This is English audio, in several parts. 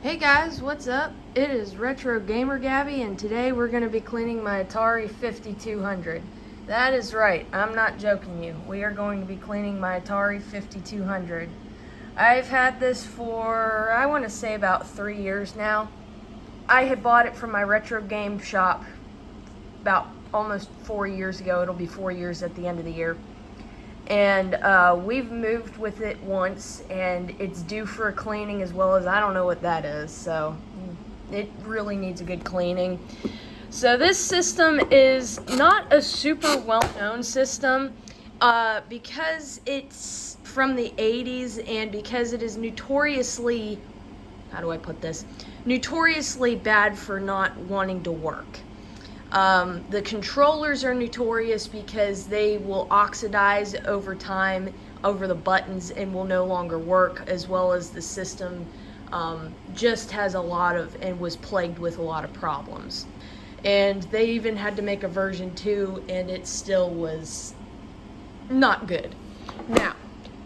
Hey guys, what's up? It is Retro Gamer Gabby, and today we're going to be cleaning my Atari 5200. That is right, I'm not joking you. We are going to be cleaning my Atari 5200. I've had this for, I want to say about 3 years now. I had bought it from my retro game shop about almost 4 years ago. It'll be 4 years at the end of the year. And we've moved with it once, and it's due for a cleaning as well as I don't know what that is, so it really needs a good cleaning. So this system is not a super well-known system because it's from the 80s and because it is notoriously, how do I put this, notoriously bad for not wanting to work. The controllers are notorious because they will oxidize over time over the buttons and will no longer work, as well as the system just has a lot of and was plagued with a lot of problems. And they even had to make a version 2 and it still was not good. Now,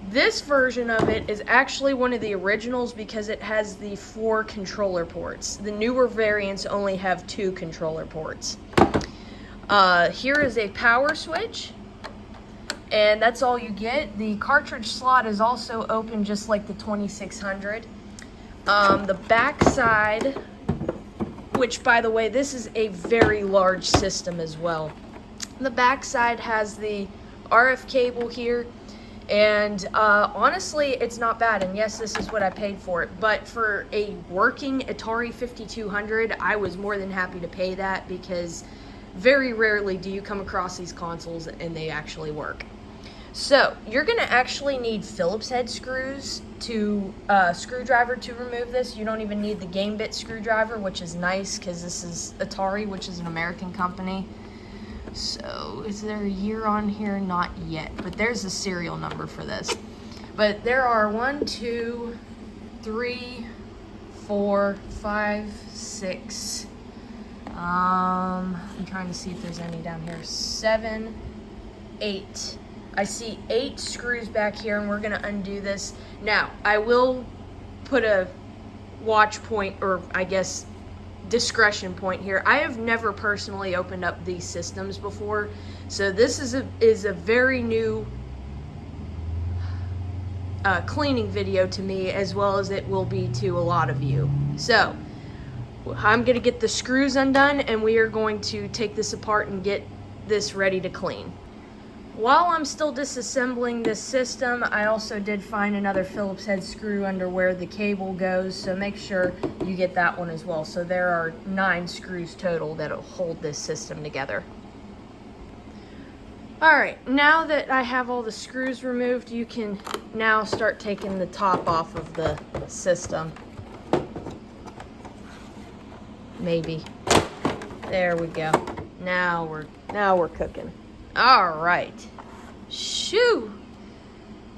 this version of it is actually one of the originals because it has the 4 controller ports. The newer variants only have 2 controller ports. Here is a power switch, and that's all you get. The cartridge slot is also open just like the 2600. The back side, which by the way, this is a very large system as well. The back side has the RF cable here, and honestly, it's not bad. And yes, this is what I paid for it, but for a working Atari 5200, I was more than happy to pay that because very rarely do you come across these consoles and they actually work. So you're going to actually need Phillips head screws to screwdriver to remove this. You don't even need the game bit screwdriver, which is nice because this is Atari, which is an American company. So is there a year on here? Not yet, but there's a serial number for this. But there are 1, 2, 3, 4, 5, 6. I'm trying to see if there's any down here. 7, 8. I see 8 screws back here, and we're going to undo this. Now, I will put a watch point, or I guess discretion point here. I have never personally opened up these systems before, so this is a very new cleaning video to me, as well as it will be to a lot of you. So I'm going to get the screws undone, and we are going to take this apart and get this ready to clean. While I'm still disassembling this system, I also did find another Phillips head screw under where the cable goes, so make sure you get that one as well. So there are 9 screws total that'll hold this system together. Alright, now that I have all the screws removed, you can now start taking the top off of the system. Maybe. There we go. Now we're cooking. All right. Shoo.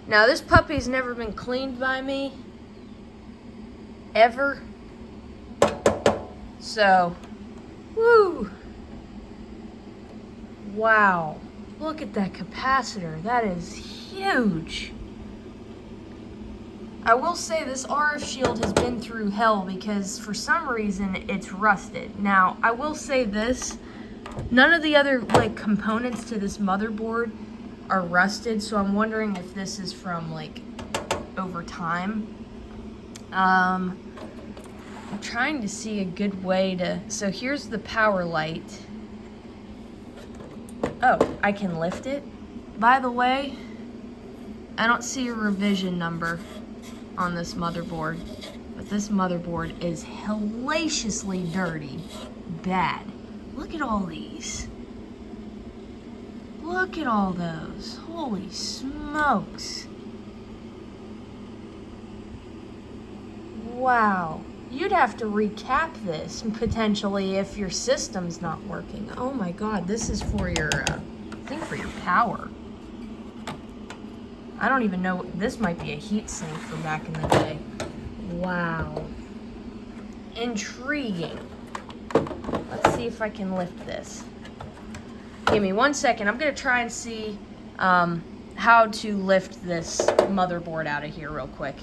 Now this puppy's never been cleaned by me ever. So, woo. Wow. Look at that capacitor. That is huge. I will say this RF shield has been through hell because for some reason it's rusted. Now, I will say this, none of the other components to this motherboard are rusted, so I'm wondering if this is from over time. I'm trying to see a good way to, so here's the power light. Oh, I can lift it. By the way, I don't see a revision number on this motherboard, but this motherboard is hellaciously dirty. Bad. Look at all these. Look at all those. Holy smokes. Wow. You'd have to recap this potentially if your system's not working. Oh my god, this is for your, I think for your power. I don't even know, this might be a heat sink from back in the day. Wow. Intriguing. Let's see if I can lift this. Give me 1 second. I'm going to try and see how to lift this motherboard out of here real quick.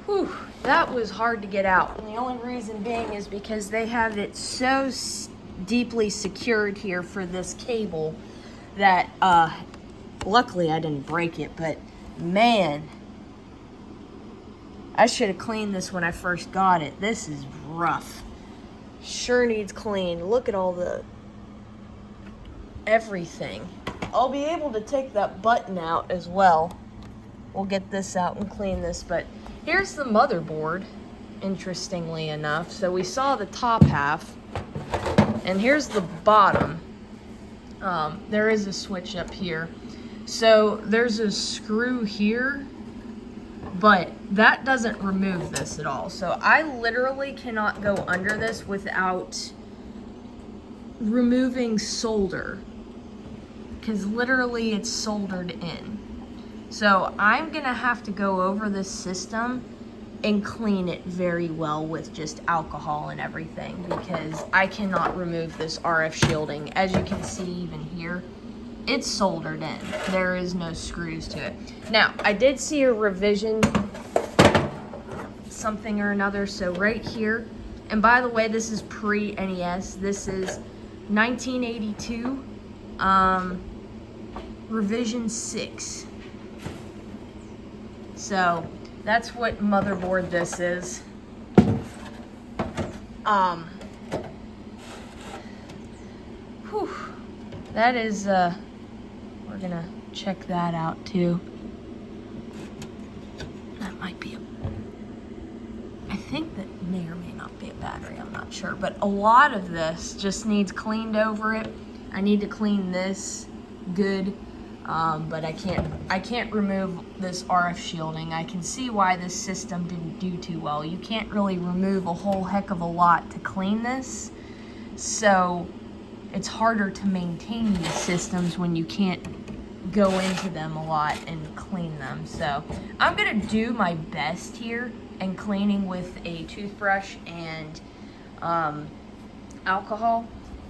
Whew. that was hard to get out. And the only reason being is because they have it so deeply secured here for this cable that, luckily I didn't break it, but man, I should have cleaned this when I first got it. This is rough. Sure needs clean. Look at all the everything. I'll be able to take that button out as well. We'll get this out and clean this, but here's the motherboard, interestingly enough. So we saw the top half, and here's the bottom. There is a switch up here. So there's a screw here, but that doesn't remove this at all. So I literally cannot go under this without removing solder, because literally it's soldered in. So I'm gonna have to go over this system and clean it very well with just alcohol and everything, because I cannot remove this RF shielding. As you can see even here, it's soldered in. There is no screws to it. Now, I did see a revision, something or another, so right here, and by the way, this is pre-NES. This is 1982, revision 6. So that's what motherboard this is. Whew, that is, we're gonna check that out too. That might be I think that may or may not be a battery, I'm not sure. But a lot of this just needs cleaned over it. I need to clean this good. But I can't remove this RF shielding. I can see why this system didn't do too well. You can't really remove a whole heck of a lot to clean this, so it's harder to maintain these systems when you can't go into them a lot and clean them. So I'm gonna do my best here and cleaning with a toothbrush and alcohol.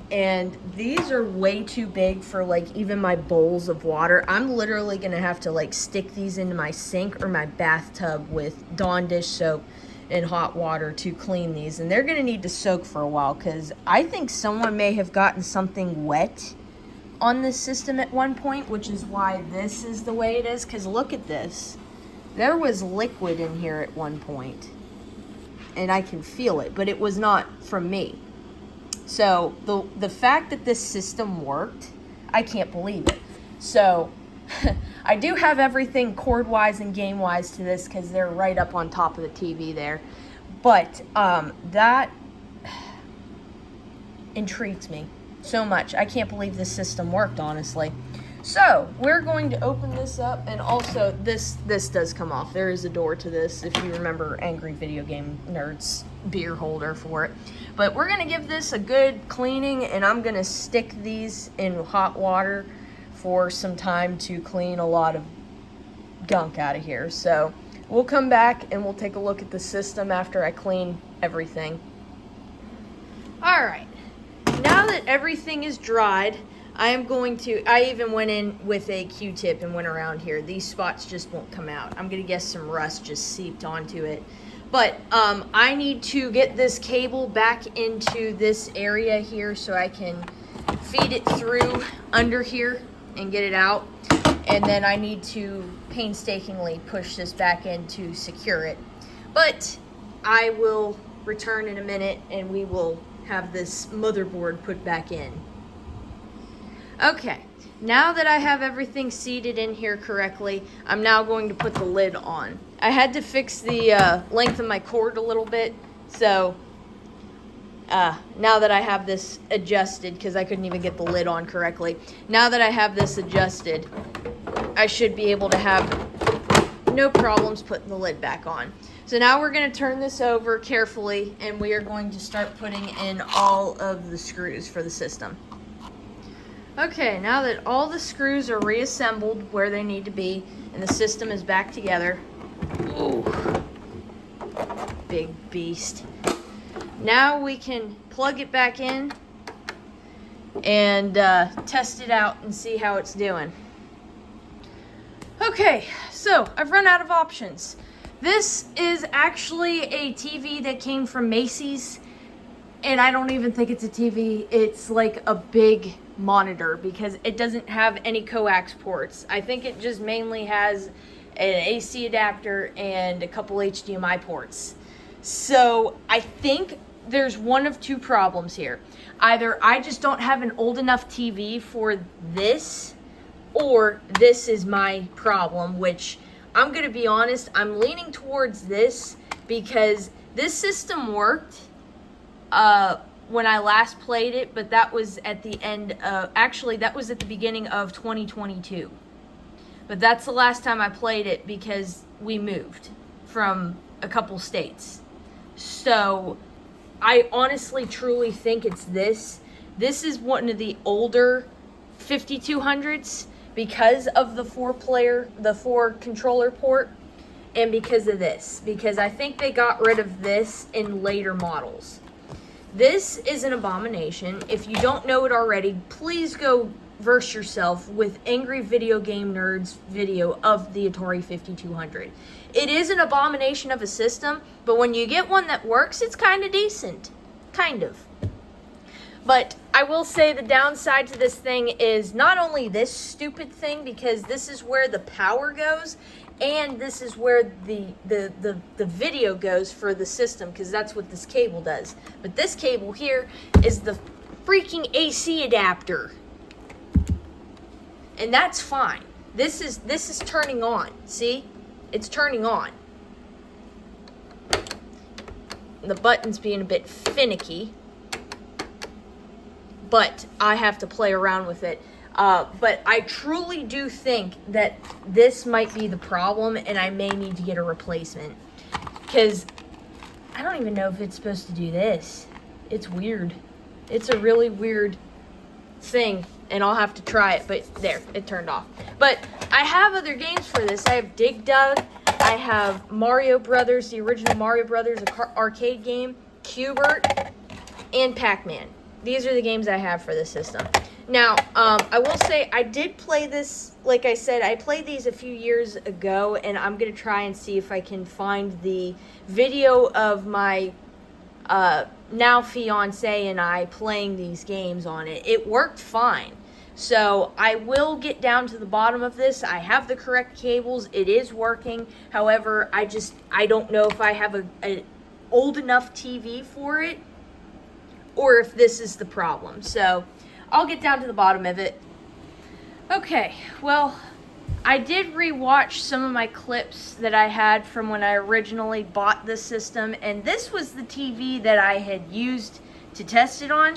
And these are way too big for like even my bowls of water. I'm literally gonna have to like stick these into my sink or my bathtub with Dawn dish soap and hot water to clean these. And they're gonna need to soak for a while, because I think someone may have gotten something wet on this system at one point, which is why this is the way it is. Because look at this. There was liquid in here at one point, and I can feel it, but it was not from me. So the fact that this system worked, I can't believe it. So I do have everything cord-wise and game-wise to this, because they're right up on top of the TV there. But that intrigues me so much. I can't believe this system worked, honestly. So we're going to open this up, and also this does come off. There is a door to this, if you remember Angry Video Game Nerd's beer holder for it. But we're gonna give this a good cleaning, and I'm gonna stick these in hot water for some time to clean a lot of gunk out of here. So we'll come back and we'll take a look at the system after I clean everything. All right, now that everything is dried, I even went in with a Q-tip and went around here. These spots just won't come out. I'm gonna guess some rust just seeped onto it. But I need to get this cable back into this area here so I can feed it through under here and get it out. And then I need to painstakingly push this back in to secure it. But I will return in a minute and we will have this motherboard put back in. Okay, now that I have everything seated in here correctly, I'm now going to put the lid on. I had to fix the length of my cord a little bit, so now that I have this adjusted, because I couldn't even get the lid on correctly, now that I have this adjusted, I should be able to have no problems putting the lid back on. So now we're going to turn this over carefully, and we are going to start putting in all of the screws for the system. Okay, now that all the screws are reassembled where they need to be and the system is back together, ooh, big beast. Now we can plug it back in and test it out and see how it's doing. Okay, so I've run out of options. This is actually a TV that came from Macy's, and I don't even think it's a TV. It's like a big monitor because it doesn't have any coax ports. I think it just mainly has an AC adapter and a couple HDMI ports. So I think there's one of two problems here. Either I just don't have an old enough TV for this, or this is my problem, which I'm going to be honest, I'm leaning towards this because this system worked when I last played it, but that was at the end of, actually that was at the beginning of 2022. But that's the last time I played it because we moved from a couple states. So I honestly truly think it's this. This is one of the older 5200s because of the four controller port, and because of this, because I think they got rid of this in later models. This is an abomination. If you don't know it already, please go verse yourself with Angry Video Game Nerd's video of the Atari 5200. It is an abomination of a system, but when you get one that works, it's kind of decent. Kind of. But I will say the downside to this thing is not only this stupid thing, because this is where the power goes, and this is where the video goes for the system, because that's what this cable does. But this cable here is the freaking AC adapter. And that's fine. This is turning on. See? It's turning on. The button's being a bit finicky, but I have to play around with it. But I truly do think that this might be the problem, and I may need to get a replacement. Because I don't even know if it's supposed to do this. It's weird. It's a really weird thing, and I'll have to try it. But there, it turned off. But I have other games for this. I have Dig Dug. I have Mario Brothers, the original Mario Brothers arcade game, Q*bert, and Pac-Man. These are the games I have for this system. Now, I will say I did play this, like I said, I played these a few years ago, and I'm going to try and see if I can find the video of my now fiance and I playing these games on it. It worked fine. So I will get down to the bottom of this. I have the correct cables. It is working. However, I don't know if I have an old enough TV for it, or if this is the problem. So I'll get down to the bottom of it. Okay, well, I did rewatch some of my clips that I had from when I originally bought this system, and this was the TV that I had used to test it on.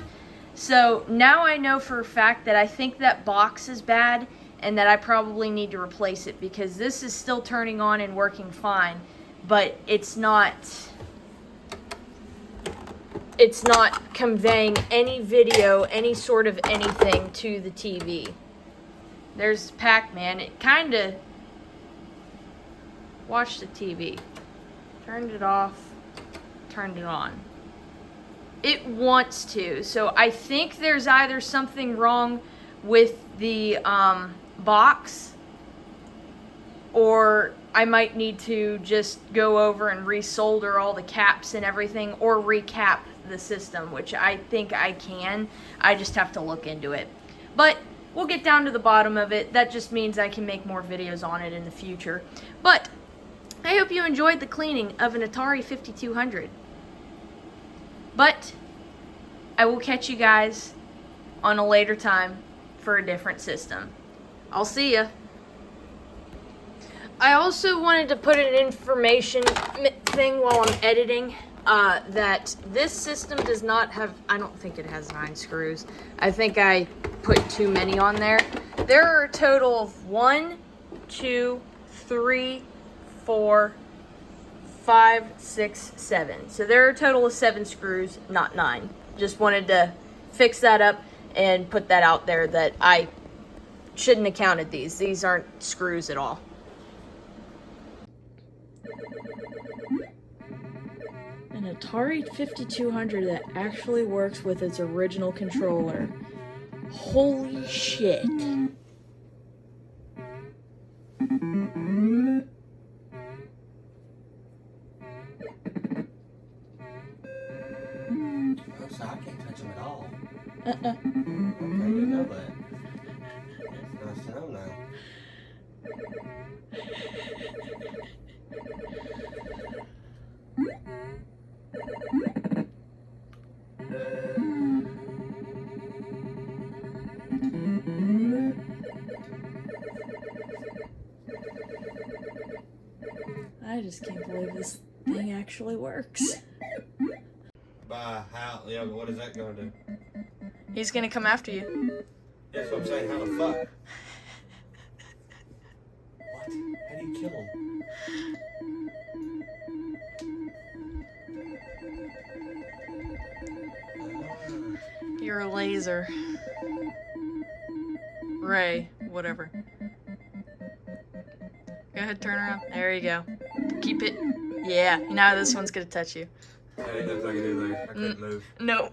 So now I know for a fact that I think that box is bad and that I probably need to replace it, because this is still turning on and working fine, but it's not conveying any video, any sort of anything to the TV. There's Pac-Man. It kind of... Watch the TV. Turned it off. Turned it on. It wants to. So I think there's either something wrong with the box, or I might need to just go over and resolder all the caps and everything, or recap the system, which I think I can. I just have to look into it. But we'll get down to the bottom of it. That just means I can make more videos on it in the future. But I hope you enjoyed the cleaning of an Atari 5200. But I will catch you guys on a later time for a different system. I'll see ya. I also wanted to put an information thing while I'm editing, that this system does not have, I don't think it has 9 screws. I think I put too many on there. There are a total of 1, 2, 3, 4, 5, 6, 7. So there are a total of 7 screws, not 9. Just wanted to fix that up and put that out there, that I shouldn't have counted these. These aren't screws at all. An Atari 5200 that actually works with its original controller. Holy shit. so I can't touch them at all. Uh-uh. Okay, didn't know that. Nice to know now. I just can't believe this thing actually works. By how? Yeah, but what is that going to do? He's gonna come after you. That's what I'm saying. How the fuck? What? How do you kill him? You're a laser. Ray, whatever. Go ahead, turn around. There you go. Keep it. Yeah, now this one's gonna touch you. That ain't nothing I can do there. I couldn't move. No.